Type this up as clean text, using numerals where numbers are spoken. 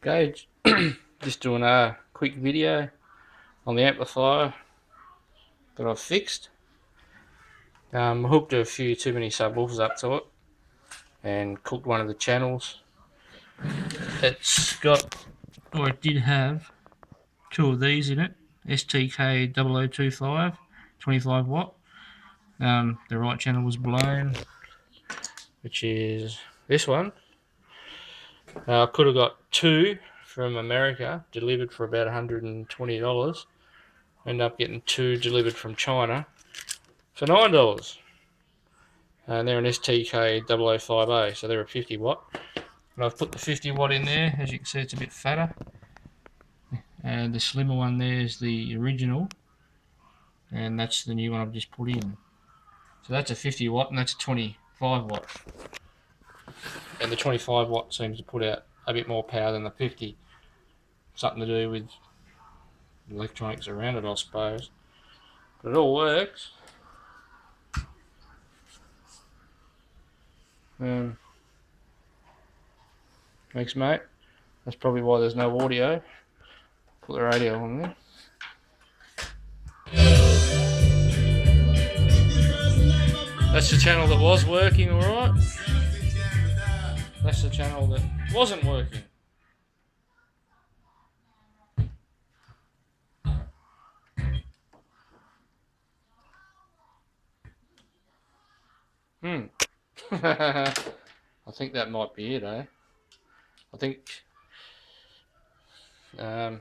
Okay, just doing a quick video on the amplifier that I've fixed. I hooked a few too many subwoofers up to it and cooked one of the channels. It's got, or it did have, two of these in it, STK 0025, 25 watt. The right channel was blown, which is this one. I could have got two from America delivered for about $120. Ended up getting two delivered from China for $9. And they're an STK 0050, so they're a 50 watt. And I've put the 50 watt in there. As you can see, it's a bit fatter. And the slimmer one there is the original, and that's the new one I've just put in. So that's a 50 watt and that's a 25 watt. And the 25 watt seems to put out a bit more power than the 50. Something to do with the electronics around it, I suppose. But it all works. Thanks, mate. That's probably why there's no audio. Put the radio on there. That's the channel that was working, alright. That's the channel that wasn't working. I think that might be it, eh? I think I'll